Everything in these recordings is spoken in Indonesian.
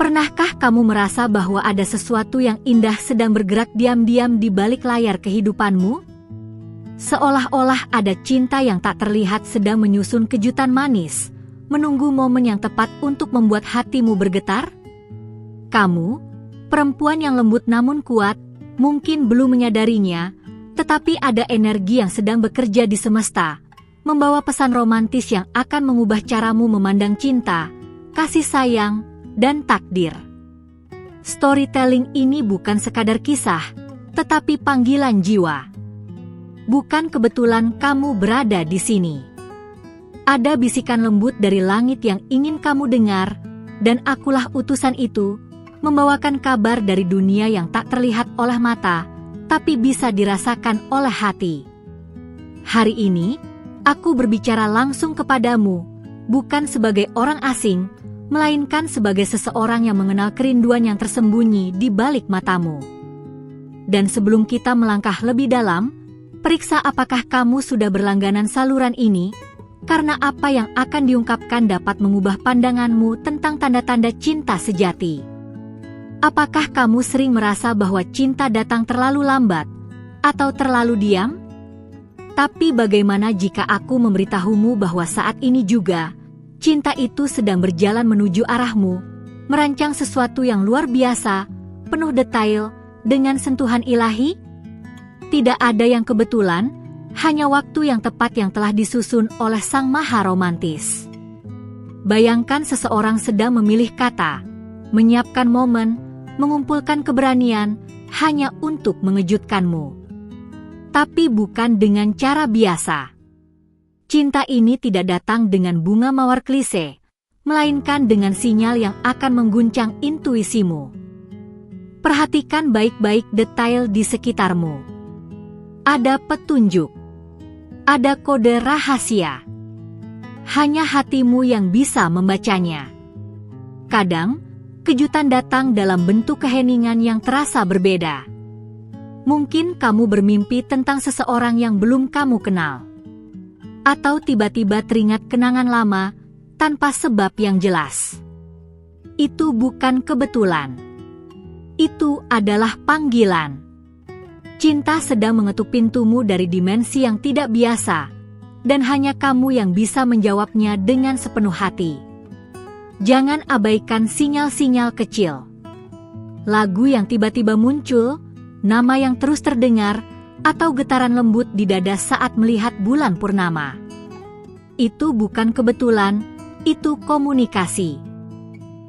Pernahkah kamu merasa bahwa ada sesuatu yang indah sedang bergerak diam-diam di balik layar kehidupanmu? Seolah-olah ada cinta yang tak terlihat sedang menyusun kejutan manis, menunggu momen yang tepat untuk membuat hatimu bergetar? Kamu, perempuan yang lembut namun kuat, mungkin belum menyadarinya, tetapi ada energi yang sedang bekerja di semesta, membawa pesan romantis yang akan mengubah caramu memandang cinta, kasih sayang, dan takdir. Storytelling ini bukan sekadar kisah, tetapi panggilan jiwa. Bukan kebetulan kamu berada di sini. Ada bisikan lembut dari langit yang ingin kamu dengar, dan akulah utusan itu, membawakan kabar dari dunia yang tak terlihat oleh mata, tapi bisa dirasakan oleh hati. Hari ini, aku berbicara langsung kepadamu, bukan sebagai orang asing, melainkan sebagai seseorang yang mengenal kerinduan yang tersembunyi di balik matamu. Dan sebelum kita melangkah lebih dalam, periksa apakah kamu sudah berlangganan saluran ini, karena apa yang akan diungkapkan dapat mengubah pandanganmu tentang tanda-tanda cinta sejati. Apakah kamu sering merasa bahwa cinta datang terlalu lambat, atau terlalu diam? Tapi bagaimana jika aku memberitahumu bahwa saat ini juga, cinta itu sedang berjalan menuju arahmu, merancang sesuatu yang luar biasa, penuh detail, dengan sentuhan ilahi? Tidak ada yang kebetulan, hanya waktu yang tepat yang telah disusun oleh Sang Maha Romantis. Bayangkan seseorang sedang memilih kata, menyiapkan momen, mengumpulkan keberanian, hanya untuk mengejutkanmu. Tapi bukan dengan cara biasa. Cinta ini tidak datang dengan bunga mawar klise, melainkan dengan sinyal yang akan mengguncang intuisimu. Perhatikan baik-baik detail di sekitarmu. Ada petunjuk. Ada kode rahasia. Hanya hatimu yang bisa membacanya. Kadang, kejutan datang dalam bentuk keheningan yang terasa berbeda. Mungkin kamu bermimpi tentang seseorang yang belum kamu kenal. Atau tiba-tiba teringat kenangan lama, tanpa sebab yang jelas. Itu bukan kebetulan. Itu adalah panggilan. Cinta sedang mengetuk pintumu dari dimensi yang tidak biasa, dan hanya kamu yang bisa menjawabnya dengan sepenuh hati. Jangan abaikan sinyal-sinyal kecil. Lagu yang tiba-tiba muncul, nama yang terus terdengar, atau getaran lembut di dada saat melihat bulan purnama. Itu bukan kebetulan, itu komunikasi.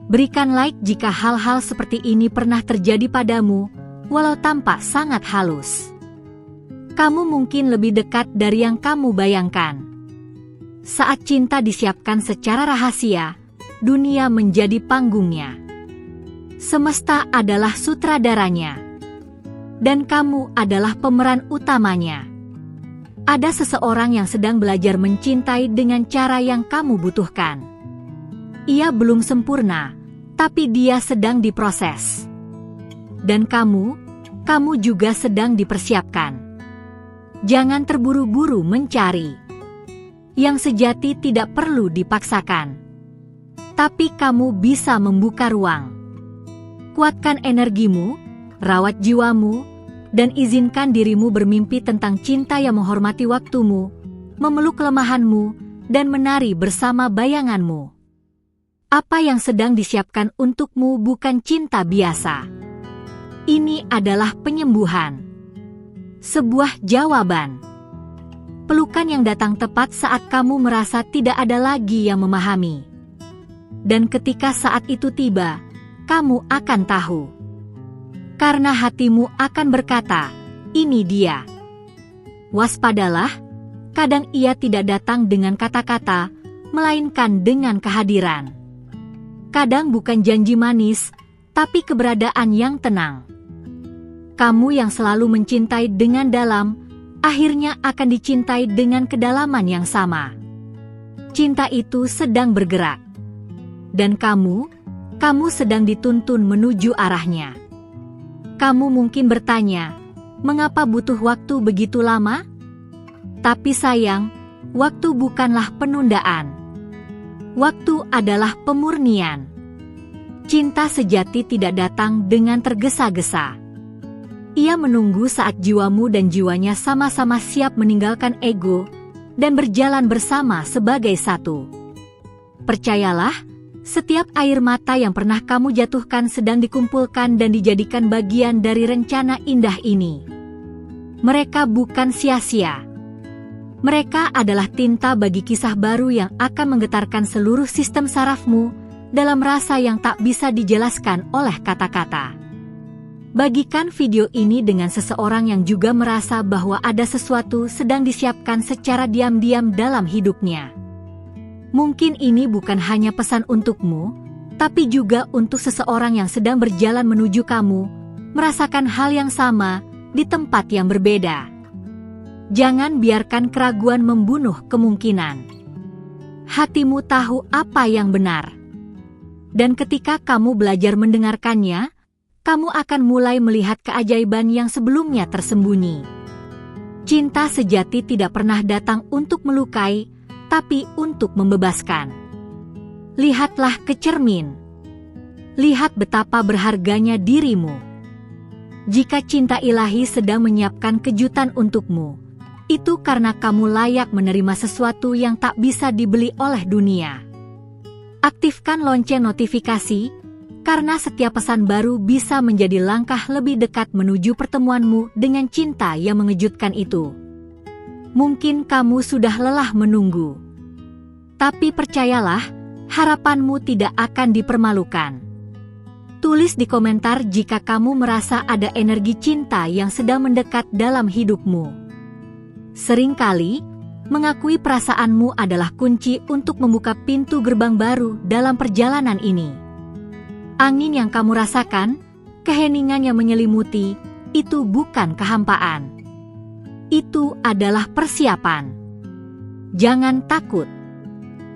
Berikan like jika hal-hal seperti ini pernah terjadi padamu, walau tampak sangat halus. Kamu mungkin lebih dekat dari yang kamu bayangkan. Saat cinta disiapkan secara rahasia, dunia menjadi panggungnya. Semesta adalah sutradaranya. Dan kamu adalah pemeran utamanya. Ada seseorang yang sedang belajar mencintai dengan cara yang kamu butuhkan. Ia belum sempurna, tapi dia sedang diproses. Dan kamu juga sedang dipersiapkan. Jangan terburu-buru mencari. Yang sejati tidak perlu dipaksakan. Tapi kamu bisa membuka ruang. Kuatkan energimu, rawat jiwamu, dan izinkan dirimu bermimpi tentang cinta yang menghormati waktumu, memeluk kelemahanmu, dan menari bersama bayanganmu. Apa yang sedang disiapkan untukmu bukan cinta biasa. Ini adalah penyembuhan. Sebuah jawaban. Pelukan yang datang tepat saat kamu merasa tidak ada lagi yang memahami. Dan ketika saat itu tiba, kamu akan tahu. Karena hatimu akan berkata, ini dia. Waspadalah, kadang ia tidak datang dengan kata-kata, melainkan dengan kehadiran. Kadang bukan janji manis, tapi keberadaan yang tenang. Kamu yang selalu mencintai dengan dalam, akhirnya akan dicintai dengan kedalaman yang sama. Cinta itu sedang bergerak. Dan kamu sedang dituntun menuju arahnya. Kamu mungkin bertanya, mengapa butuh waktu begitu lama? Tapi sayang, waktu bukanlah penundaan. Waktu adalah pemurnian. Cinta sejati tidak datang dengan tergesa-gesa. Ia menunggu saat jiwamu dan jiwanya sama-sama siap meninggalkan ego dan berjalan bersama sebagai satu. Percayalah, setiap air mata yang pernah kamu jatuhkan sedang dikumpulkan dan dijadikan bagian dari rencana indah ini. Mereka bukan sia-sia. Mereka adalah tinta bagi kisah baru yang akan menggetarkan seluruh sistem sarafmu dalam rasa yang tak bisa dijelaskan oleh kata-kata. Bagikan video ini dengan seseorang yang juga merasa bahwa ada sesuatu sedang disiapkan secara diam-diam dalam hidupnya. Mungkin ini bukan hanya pesan untukmu, tapi juga untuk seseorang yang sedang berjalan menuju kamu, merasakan hal yang sama di tempat yang berbeda. Jangan biarkan keraguan membunuh kemungkinan. Hatimu tahu apa yang benar. Dan ketika kamu belajar mendengarkannya, kamu akan mulai melihat keajaiban yang sebelumnya tersembunyi. Cinta sejati tidak pernah datang untuk melukai, tapi untuk membebaskan. Lihatlah ke cermin. Lihat betapa berharganya dirimu. Jika cinta ilahi sedang menyiapkan kejutan untukmu, itu karena kamu layak menerima sesuatu yang tak bisa dibeli oleh dunia. Aktifkan lonceng notifikasi, karena setiap pesan baru bisa menjadi langkah lebih dekat menuju pertemuanmu dengan cinta yang mengejutkan itu. Mungkin kamu sudah lelah menunggu. Tapi percayalah, harapanmu tidak akan dipermalukan. Tulis di komentar jika kamu merasa ada energi cinta yang sedang mendekat dalam hidupmu. Seringkali, mengakui perasaanmu adalah kunci untuk membuka pintu gerbang baru dalam perjalanan ini. Angin yang kamu rasakan, keheningan yang menyelimuti, itu bukan kehampaan. Itu adalah persiapan. Jangan takut.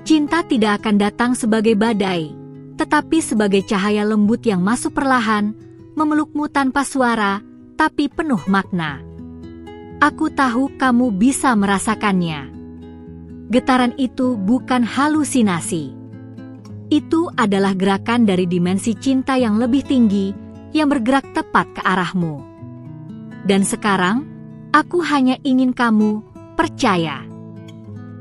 Cinta tidak akan datang sebagai badai, tetapi sebagai cahaya lembut yang masuk perlahan, memelukmu tanpa suara, tapi penuh makna. Aku tahu kamu bisa merasakannya. Getaran itu bukan halusinasi. Itu adalah gerakan dari dimensi cinta yang lebih tinggi, yang bergerak tepat ke arahmu. Dan sekarang, aku hanya ingin kamu percaya.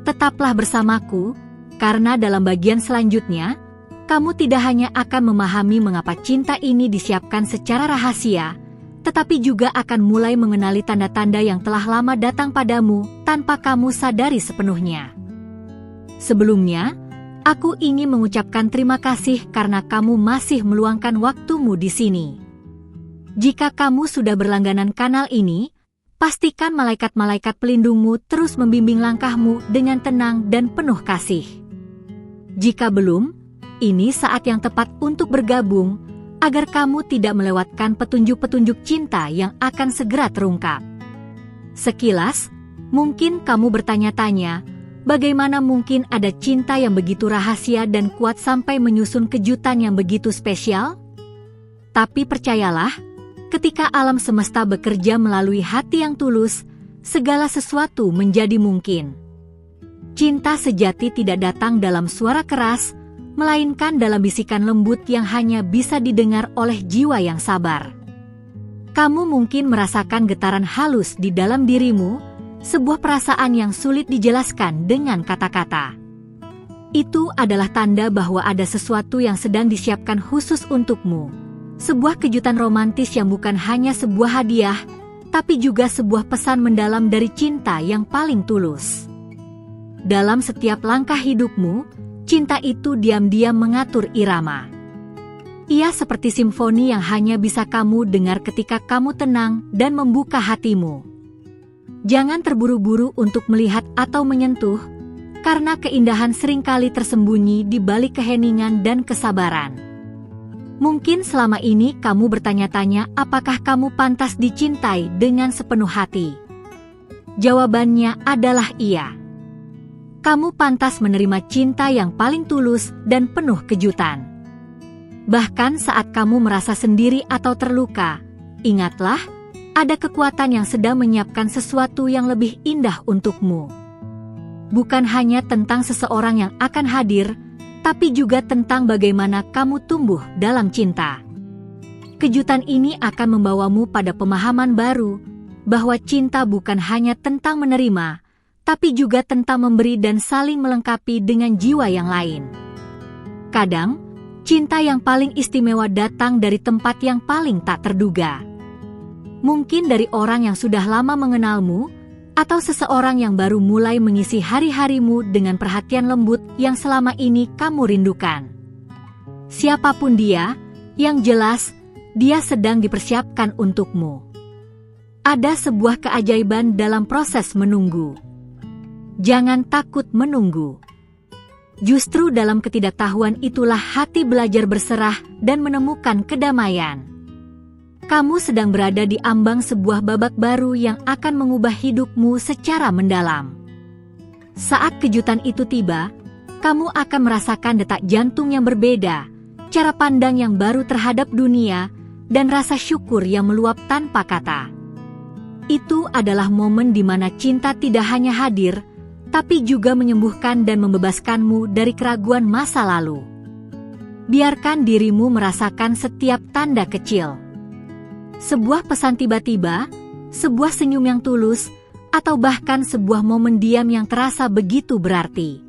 Tetaplah bersamaku, karena dalam bagian selanjutnya, kamu tidak hanya akan memahami mengapa cinta ini disiapkan secara rahasia, tetapi juga akan mulai mengenali tanda-tanda yang telah lama datang padamu tanpa kamu sadari sepenuhnya. Sebelumnya, aku ingin mengucapkan terima kasih karena kamu masih meluangkan waktumu di sini. Jika kamu sudah berlangganan kanal ini, pastikan malaikat-malaikat pelindungmu terus membimbing langkahmu dengan tenang dan penuh kasih. Jika belum, ini saat yang tepat untuk bergabung, agar kamu tidak melewatkan petunjuk-petunjuk cinta yang akan segera terungkap. Sekilas, mungkin kamu bertanya-tanya, bagaimana mungkin ada cinta yang begitu rahasia dan kuat sampai menyusun kejutan yang begitu spesial? Tapi percayalah, ketika alam semesta bekerja melalui hati yang tulus, segala sesuatu menjadi mungkin. Cinta sejati tidak datang dalam suara keras, melainkan dalam bisikan lembut yang hanya bisa didengar oleh jiwa yang sabar. Kamu mungkin merasakan getaran halus di dalam dirimu, sebuah perasaan yang sulit dijelaskan dengan kata-kata. Itu adalah tanda bahwa ada sesuatu yang sedang disiapkan khusus untukmu. Sebuah kejutan romantis yang bukan hanya sebuah hadiah, tapi juga sebuah pesan mendalam dari cinta yang paling tulus. Dalam setiap langkah hidupmu, cinta itu diam-diam mengatur irama. Ia seperti simfoni yang hanya bisa kamu dengar ketika kamu tenang dan membuka hatimu. Jangan terburu-buru untuk melihat atau menyentuh, karena keindahan seringkali tersembunyi di balik keheningan dan kesabaran. Mungkin selama ini kamu bertanya-tanya apakah kamu pantas dicintai dengan sepenuh hati. Jawabannya adalah iya. Kamu pantas menerima cinta yang paling tulus dan penuh kejutan. Bahkan saat kamu merasa sendiri atau terluka, ingatlah, ada kekuatan yang sedang menyiapkan sesuatu yang lebih indah untukmu. Bukan hanya tentang seseorang yang akan hadir, tapi juga tentang bagaimana kamu tumbuh dalam cinta. Kejutan ini akan membawamu pada pemahaman baru bahwa cinta bukan hanya tentang menerima, tapi juga tentang memberi dan saling melengkapi dengan jiwa yang lain. Kadang, cinta yang paling istimewa datang dari tempat yang paling tak terduga. Mungkin dari orang yang sudah lama mengenalmu, atau seseorang yang baru mulai mengisi hari-harimu dengan perhatian lembut yang selama ini kamu rindukan. Siapapun dia, yang jelas, dia sedang dipersiapkan untukmu. Ada sebuah keajaiban dalam proses menunggu. Jangan takut menunggu. Justru dalam ketidaktahuan itulah hati belajar berserah dan menemukan kedamaian. Kamu sedang berada di ambang sebuah babak baru yang akan mengubah hidupmu secara mendalam. Saat kejutan itu tiba, kamu akan merasakan detak jantung yang berbeda, cara pandang yang baru terhadap dunia, dan rasa syukur yang meluap tanpa kata. Itu adalah momen di mana cinta tidak hanya hadir, tapi juga menyembuhkan dan membebaskanmu dari keraguan masa lalu. Biarkan dirimu merasakan setiap tanda kecil. Sebuah pesan tiba-tiba, sebuah senyum yang tulus, atau bahkan sebuah momen diam yang terasa begitu berarti.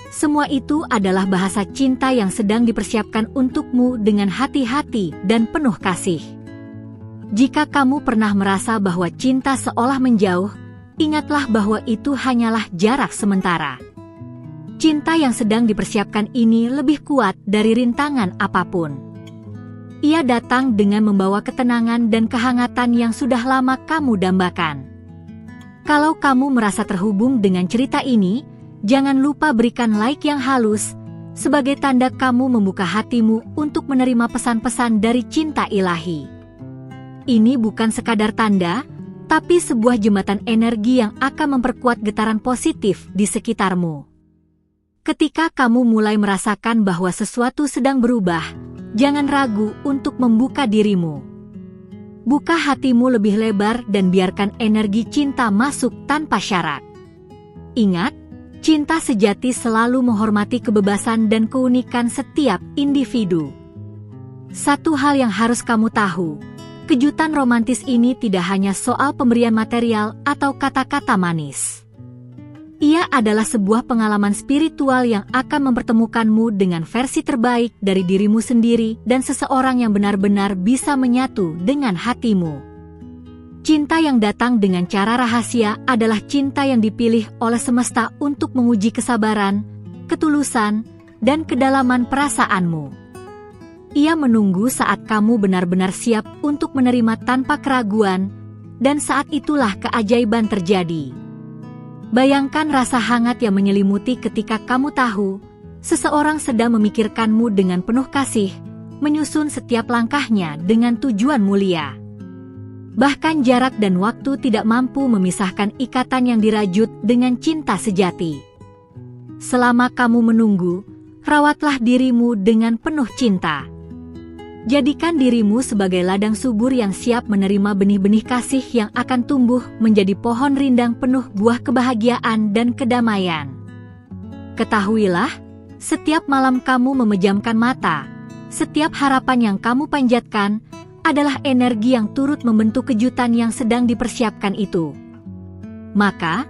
Semua itu adalah bahasa cinta yang sedang dipersiapkan untukmu dengan hati-hati dan penuh kasih. Jika kamu pernah merasa bahwa cinta seolah menjauh, ingatlah bahwa itu hanyalah jarak sementara. Cinta yang sedang dipersiapkan ini lebih kuat dari rintangan apapun. Ia datang dengan membawa ketenangan dan kehangatan yang sudah lama kamu dambakan. Kalau kamu merasa terhubung dengan cerita ini, jangan lupa berikan like yang halus, sebagai tanda kamu membuka hatimu untuk menerima pesan-pesan dari cinta ilahi. Ini bukan sekadar tanda, tapi sebuah jembatan energi yang akan memperkuat getaran positif di sekitarmu. Ketika kamu mulai merasakan bahwa sesuatu sedang berubah, jangan ragu untuk membuka dirimu. Buka hatimu lebih lebar dan biarkan energi cinta masuk tanpa syarat. Ingat, cinta sejati selalu menghormati kebebasan dan keunikan setiap individu. Satu hal yang harus kamu tahu, kejutan romantis ini tidak hanya soal pemberian material atau kata-kata manis. Ia adalah sebuah pengalaman spiritual yang akan mempertemukanmu dengan versi terbaik dari dirimu sendiri dan seseorang yang benar-benar bisa menyatu dengan hatimu. Cinta yang datang dengan cara rahasia adalah cinta yang dipilih oleh semesta untuk menguji kesabaran, ketulusan, dan kedalaman perasaanmu. Ia menunggu saat kamu benar-benar siap untuk menerima tanpa keraguan, dan saat itulah keajaiban terjadi. Bayangkan rasa hangat yang menyelimuti ketika kamu tahu seseorang sedang memikirkanmu dengan penuh kasih, menyusun setiap langkahnya dengan tujuan mulia. Bahkan jarak dan waktu tidak mampu memisahkan ikatan yang dirajut dengan cinta sejati. Selama kamu menunggu, rawatlah dirimu dengan penuh cinta. Jadikan dirimu sebagai ladang subur yang siap menerima benih-benih kasih yang akan tumbuh menjadi pohon rindang penuh buah kebahagiaan dan kedamaian. Ketahuilah, setiap malam kamu memejamkan mata, setiap harapan yang kamu panjatkan adalah energi yang turut membentuk kejutan yang sedang dipersiapkan itu. Maka,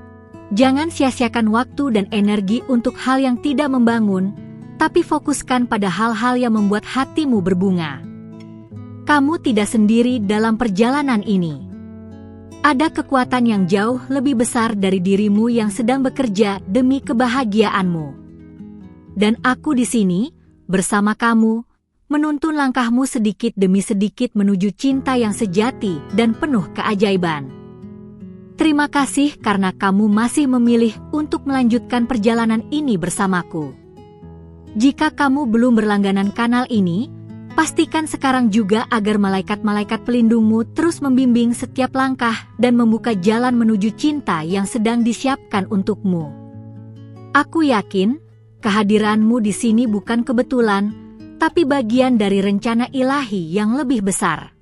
jangan sia-siakan waktu dan energi untuk hal yang tidak membangun, tapi fokuskan pada hal-hal yang membuat hatimu berbunga. Kamu tidak sendiri dalam perjalanan ini. Ada kekuatan yang jauh lebih besar dari dirimu yang sedang bekerja demi kebahagiaanmu. Dan aku di sini, bersama kamu, menuntun langkahmu sedikit demi sedikit menuju cinta yang sejati dan penuh keajaiban. Terima kasih karena kamu masih memilih untuk melanjutkan perjalanan ini bersamaku. Jika kamu belum berlangganan kanal ini, pastikan sekarang juga agar malaikat-malaikat pelindungmu terus membimbing setiap langkah dan membuka jalan menuju cinta yang sedang disiapkan untukmu. Aku yakin, kehadiranmu di sini bukan kebetulan, tapi bagian dari rencana ilahi yang lebih besar.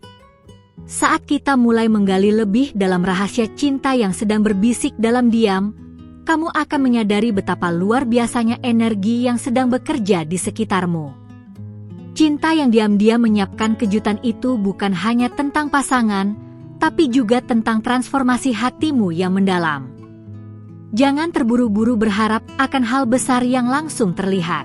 Saat kita mulai menggali lebih dalam rahasia cinta yang sedang berbisik dalam diam, kamu akan menyadari betapa luar biasanya energi yang sedang bekerja di sekitarmu. Cinta yang diam-diam menyiapkan kejutan itu bukan hanya tentang pasangan, tapi juga tentang transformasi hatimu yang mendalam. Jangan terburu-buru berharap akan hal besar yang langsung terlihat.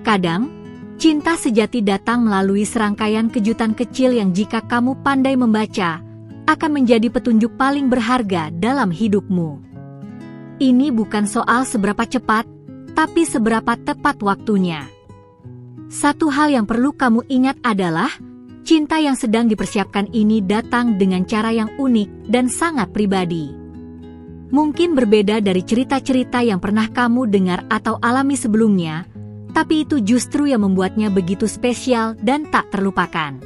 Kadang, cinta sejati datang melalui serangkaian kejutan kecil yang jika kamu pandai membaca, akan menjadi petunjuk paling berharga dalam hidupmu. Ini bukan soal seberapa cepat, tapi seberapa tepat waktunya. Satu hal yang perlu kamu ingat adalah, cinta yang sedang dipersiapkan ini datang dengan cara yang unik dan sangat pribadi. Mungkin berbeda dari cerita-cerita yang pernah kamu dengar atau alami sebelumnya, tapi itu justru yang membuatnya begitu spesial dan tak terlupakan.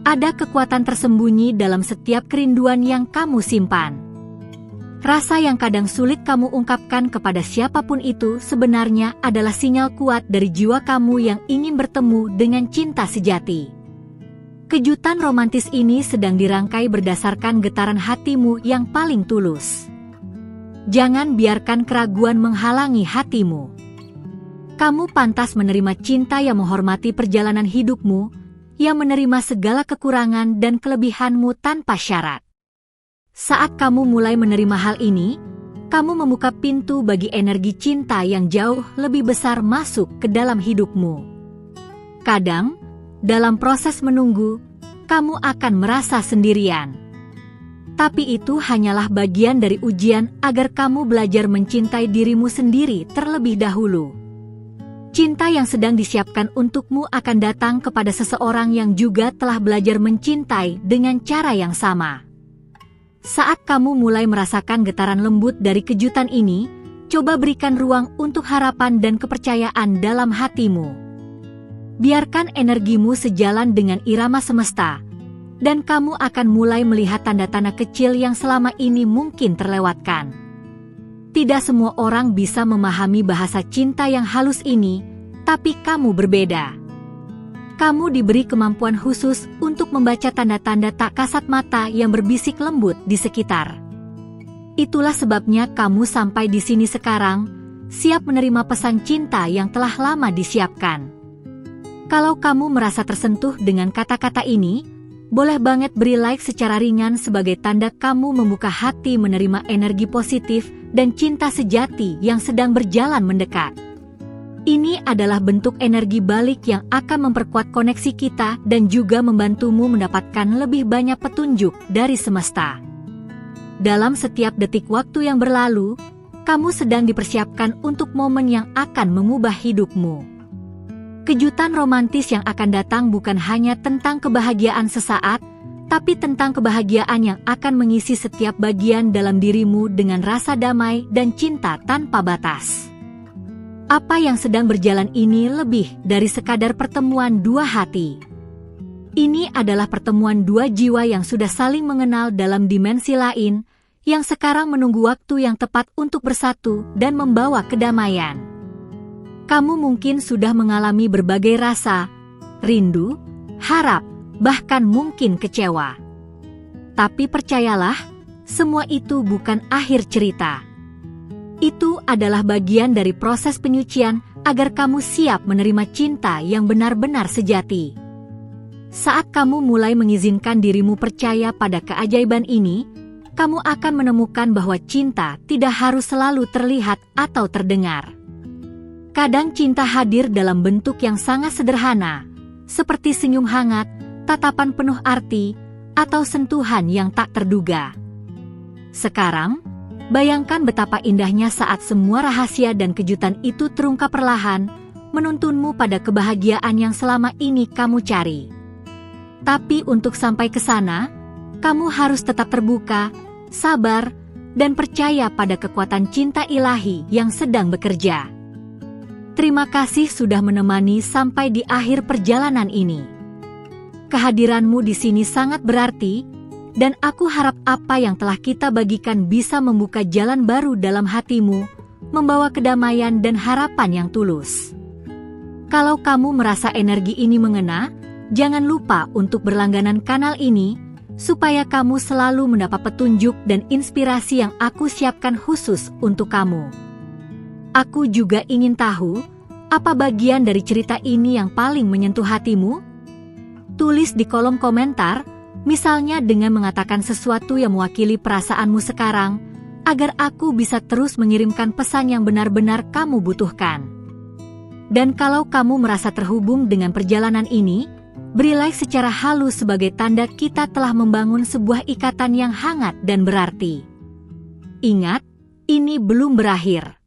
Ada kekuatan tersembunyi dalam setiap kerinduan yang kamu simpan. Rasa yang kadang sulit kamu ungkapkan kepada siapapun itu sebenarnya adalah sinyal kuat dari jiwa kamu yang ingin bertemu dengan cinta sejati. Kejutan romantis ini sedang dirangkai berdasarkan getaran hatimu yang paling tulus. Jangan biarkan keraguan menghalangi hatimu. Kamu pantas menerima cinta yang menghormati perjalanan hidupmu, yang menerima segala kekurangan dan kelebihanmu tanpa syarat. Saat kamu mulai menerima hal ini, kamu membuka pintu bagi energi cinta yang jauh lebih besar masuk ke dalam hidupmu. Kadang, dalam proses menunggu, kamu akan merasa sendirian. Tapi itu hanyalah bagian dari ujian agar kamu belajar mencintai dirimu sendiri terlebih dahulu. Cinta yang sedang disiapkan untukmu akan datang kepada seseorang yang juga telah belajar mencintai dengan cara yang sama. Saat kamu mulai merasakan getaran lembut dari kejutan ini, coba berikan ruang untuk harapan dan kepercayaan dalam hatimu. Biarkan energimu sejalan dengan irama semesta, dan kamu akan mulai melihat tanda-tanda kecil yang selama ini mungkin terlewatkan. Tidak semua orang bisa memahami bahasa cinta yang halus ini, tapi kamu berbeda. Kamu diberi kemampuan khusus untuk membaca tanda-tanda tak kasat mata yang berbisik lembut di sekitar. Itulah sebabnya kamu sampai di sini sekarang, siap menerima pesan cinta yang telah lama disiapkan. Kalau kamu merasa tersentuh dengan kata-kata ini, boleh banget beri like secara ringan sebagai tanda kamu membuka hati menerima energi positif dan cinta sejati yang sedang berjalan mendekat. Ini adalah bentuk energi balik yang akan memperkuat koneksi kita dan juga membantumu mendapatkan lebih banyak petunjuk dari semesta. Dalam setiap detik waktu yang berlalu, kamu sedang dipersiapkan untuk momen yang akan mengubah hidupmu. Kejutan romantis yang akan datang bukan hanya tentang kebahagiaan sesaat, tapi tentang kebahagiaan yang akan mengisi setiap bagian dalam dirimu dengan rasa damai dan cinta tanpa batas. Apa yang sedang berjalan ini lebih dari sekadar pertemuan dua hati. Ini adalah pertemuan dua jiwa yang sudah saling mengenal dalam dimensi lain, yang sekarang menunggu waktu yang tepat untuk bersatu dan membawa kedamaian. Kamu mungkin sudah mengalami berbagai rasa, rindu, harap, bahkan mungkin kecewa. Tapi percayalah, semua itu bukan akhir cerita. Itu adalah bagian dari proses penyucian agar kamu siap menerima cinta yang benar-benar sejati. Saat kamu mulai mengizinkan dirimu percaya pada keajaiban ini, kamu akan menemukan bahwa cinta tidak harus selalu terlihat atau terdengar. Kadang cinta hadir dalam bentuk yang sangat sederhana, seperti senyum hangat, tatapan penuh arti, atau sentuhan yang tak terduga. Sekarang, bayangkan betapa indahnya saat semua rahasia dan kejutan itu terungkap perlahan, menuntunmu pada kebahagiaan yang selama ini kamu cari. Tapi untuk sampai ke sana, kamu harus tetap terbuka, sabar, dan percaya pada kekuatan cinta ilahi yang sedang bekerja. Terima kasih sudah menemani sampai di akhir perjalanan ini. Kehadiranmu di sini sangat berarti, dan aku harap apa yang telah kita bagikan bisa membuka jalan baru dalam hatimu, membawa kedamaian dan harapan yang tulus. Kalau kamu merasa energi ini mengena, jangan lupa untuk berlangganan kanal ini, supaya kamu selalu mendapat petunjuk dan inspirasi yang aku siapkan khusus untuk kamu. Aku juga ingin tahu, apa bagian dari cerita ini yang paling menyentuh hatimu? Tulis di kolom komentar, misalnya dengan mengatakan sesuatu yang mewakili perasaanmu sekarang, agar aku bisa terus mengirimkan pesan yang benar-benar kamu butuhkan. Dan kalau kamu merasa terhubung dengan perjalanan ini, beri like secara halus sebagai tanda kita telah membangun sebuah ikatan yang hangat dan berarti. Ingat, ini belum berakhir.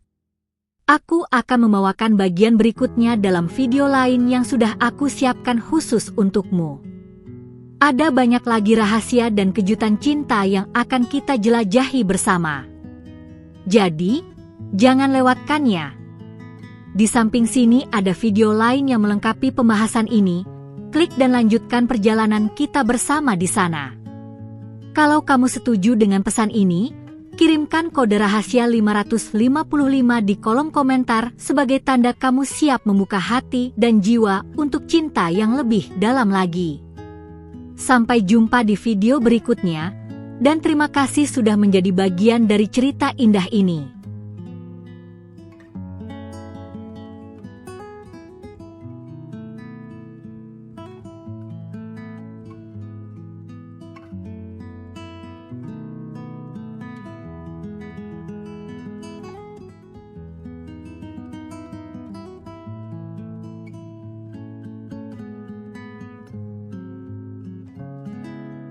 Aku akan membawakan bagian berikutnya dalam video lain yang sudah aku siapkan khusus untukmu. Ada banyak lagi rahasia dan kejutan cinta yang akan kita jelajahi bersama. Jadi, jangan lewatkannya. Di samping sini ada video lain yang melengkapi pembahasan ini. Klik dan lanjutkan perjalanan kita bersama di sana. Kalau kamu setuju dengan pesan ini, kirimkan kode rahasia 555 di kolom komentar sebagai tanda kamu siap membuka hati dan jiwa untuk cinta yang lebih dalam lagi. Sampai jumpa di video berikutnya, dan terima kasih sudah menjadi bagian dari cerita indah ini.